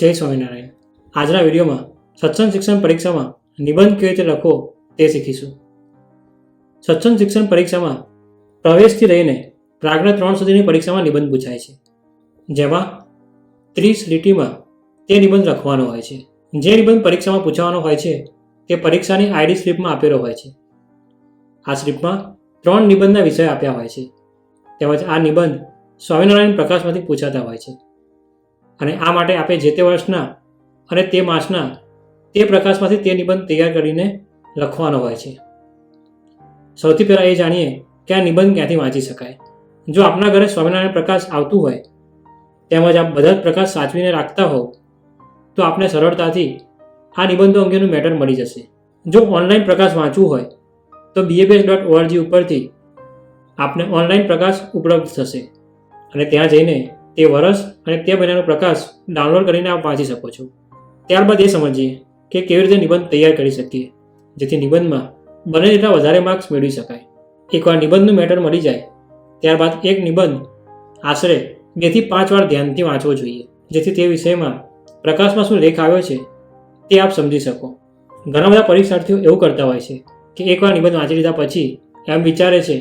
જય સ્વામિનારાયણ. આજના વિડીયોમાં સત્સંગ શિક્ષણ પરીક્ષામાં નિબંધ કેવી રીતે લખવો તે શીખીશું. સત્સંગ શિક્ષણ પરીક્ષામાં પ્રવેશથી લઈને પ્રાગ્ન 3 સુધીની પરીક્ષામાં નિબંધ પૂછાય છે, જેમાં 30 લીટીમાં તે નિબંધ લખવાનો હોય છે. જે નિબંધ પરીક્ષામાં પૂછવાનો હોય છે તે પરીક્ષાની આઈડી સ્લિપમાં આપેલો હોય છે. આ સ્લિપમાં 3 નિબંધના વિષય આપ્યા હોય છે, તેમજ આ નિબંધ સ્વામિનારાયણ પ્રકાશમાંથી પૂછાતા હોય છે. અને આ માટે આપણે જે તે વર્ષના અને તે માસના તે પ્રકાશમાંથી તે નિબંધ તૈયાર કરીને લખવાનો હોય છે. સૌથી પહેલાં એ જાણીએ કે આ નિબંધ ક્યાંથી વાંચી શકાય. જો આપના ઘરે સ્વામિનારાયણ પ્રકાશ આવતું હોય તેમજ આપ બધા જ પ્રકાશ સાચવીને રાખતા હોવ તો આપને સરળતાથી આ નિબંધો અંગેનું મેટર મળી જશે. જો ઓનલાઈન પ્રકાશ વાંચવું હોય તો BABS.org ઉપરથી આપને ઓનલાઈન પ્રકાશ ઉપલબ્ધ થશે અને ત્યાં જઈને તે વર્ષ અને તે મહિનાનો પ્રકાશ ડાઉનલોડ કરીને આપ વાંચી શકો છો. ત્યારબાદ એ સમજીએ કે કેવી રીતે નિબંધ તૈયાર કરી શકીએ, જેથી નિબંધમાં બને તેટલા વધારે માર્ક્સ મેળવી શકાય. એકવાર નિબંધનું મેટર મળી જાય ત્યારબાદ એક નિબંધ આશરે 2 થી 5 વાર ધ્યાનથી વાંચવો જોઈએ, જેથી તે વિષયમાં પ્રકાશમાં શું લેખ આવ્યો છે તે આપ સમજી શકો. ઘણા બધા પરીક્ષાર્થીઓ એવું કરતા હોય છે કે એકવાર નિબંધ વાંચી લીધા પછી એમ વિચારે છે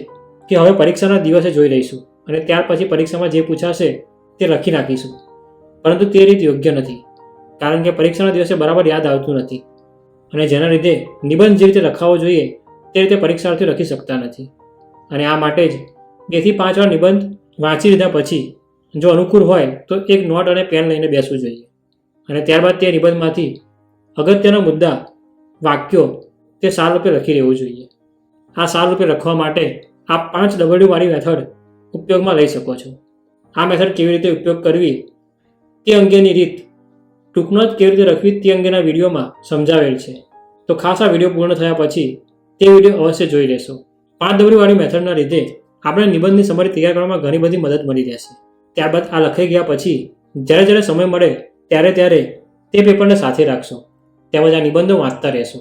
કે હવે પરીક્ષાના દિવસે જોઈ લઈશું અને ત્યાર પછી પરીક્ષામાં જે પૂછાશે તે લખી નાખીશું. પરંતુ તે રીત યોગ્ય નથી, કારણ કે પરીક્ષાના દિવસે બરાબર યાદ આવતું નથી અને જેના લીધે નિબંધ જે રીતે લખાવો જોઈએ તે રીતે પરીક્ષાર્થીઓ લખી શકતા નથી. અને આ માટે જ 2 થી 5 વાર નિબંધ વાંચી લીધા પછી જો અનુકૂળ હોય તો એક નોટ અને પેન લઈને બેસવું જોઈએ અને ત્યારબાદ તે નિબંધમાંથી અગત્યના મુદ્દા, વાક્યો તે સારરૂપે લખી લેવું જોઈએ. આ સારરૂપે લખવા માટે આપ 5W વાળી મેથડ ઉપયોગમાં લઈ શકો છો. આ મેથડ કેવી રીતે ઉપયોગ કરવી તે અંગેની રીત ટૂંકમાં જ કેવી રીતે લખવી તે અંગેના વિડીયોમાં સમજાવેલ છે, તો ખાસ આ વિડીયો પૂર્ણ થયા પછી તે વિડીયો અવશ્ય જોઈ લેશો. 5W વાળી મેથડના લીધે આપણે નિબંધની સમરી તૈયાર કરવામાં ઘણી બધી મદદ મળી રહેશે. ત્યારબાદ આ લખાઈ ગયા પછી જ્યારે જ્યારે સમય મળે ત્યારે ત્યારે તે પેપરને સાથે રાખશો, તેમજ આ નિબંધો વાંચતા રહેશો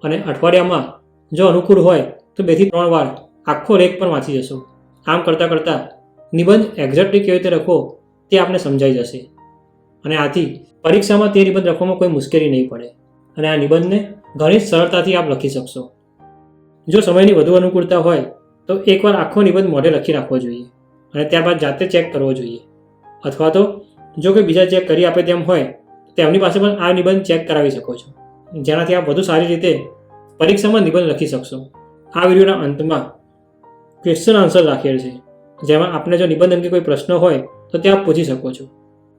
અને અઠવાડિયામાં જો અનુકૂળ હોય તો 2 થી 3 વાર આખો લેખ પણ વાંચી જશો. આમ કરતાં કરતાં નિબંધ એક્ઝેક્ટલી કેવી રીતે લખવો તે આપને સમજાઈ જશે અને આથી પરીક્ષામાં તે નિબંધ લખવામાં કોઈ મુશ્કેલી નહીં પડે અને આ નિબંધને ઘણી સરળતાથી આપ લખી શકશો. જો સમયની વધુ અનુકૂળતા હોય તો એકવાર આખો નિબંધ મોઢે લખી રાખવો જોઈએ અને ત્યારબાદ જાતે ચેક કરવો જોઈએ, અથવા તો જો કોઈ બીજા ચેક કરી આપે તેમ હોય તો તેમની પાસે પણ આ નિબંધ ચેક કરાવી શકો છો, જેનાથી આપ વધુ સારી રીતે પરીક્ષામાં નિબંધ લખી શકશો. આ વિડીયોના અંતમાં ક્વેશ્ચન આન્સર રાખેલ છે, જેમાં આપને જો નિબંધ અંગે કોઈ પ્રશ્ન હોય તો તે આપ પૂછી શકો છો.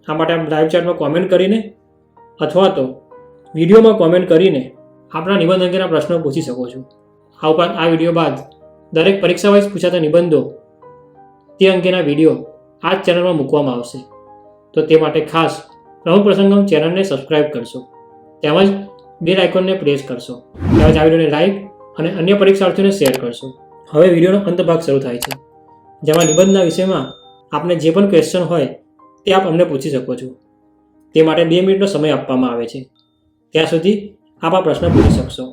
આ માટે આપ લાઈવ ચેટમાં કોમેન્ટ કરીને અથવા તો વિડીયોમાં કોમેન્ટ કરીને આપણા નિબંધ અંગેના પ્રશ્નો પૂછી શકો છો. આ ઉપરાંત આ વિડીયો બાદ દરેક પરીક્ષા વાઇઝ પૂછાતા નિબંધો તે અંગેના વિડીયો આ જ ચેનલમાં મૂકવામાં આવશે, તો તે માટે ખાસ પ્રમુખ પ્રસંગમ ચેનલને સબસ્ક્રાઈબ કરશો, તેમજ બેલ આઇકોનને પ્રેસ કરશો, તેમજ આ વિડીયોને લાઈક અને અન્ય પરીક્ષાર્થીઓને શેર કરશો. હવે વિડીયોનો અંત ભાગ શરૂ થાય છે, જેમાં નિબંધના વિષયમાં આપને જે પણ ક્વેશ્ચન હોય તે આપ અમને પૂછી શકો છો. તે માટે 2 મિનિટનો સમય આપવામાં આવે છે, ત્યાં સુધી આપ આ પ્રશ્ન પૂછી શકશો.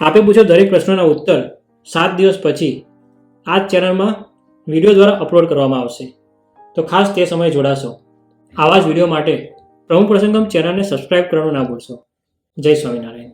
આપે પૂછો દરેક પ્રશ્નોના ઉત્તર 7 દિવસ પછી આ જ ચેનલમાં વિડીયો દ્વારા અપલોડ કરવામાં આવશે, તો ખાસ તે સમયે જોડાશો. આવા જ વિડીયો માટે પ્રભુ પ્રસંગમ ચેનલને સબસ્ક્રાઇબ કરવાનું ના ભૂલશો. જય સ્વામિનારાયણ.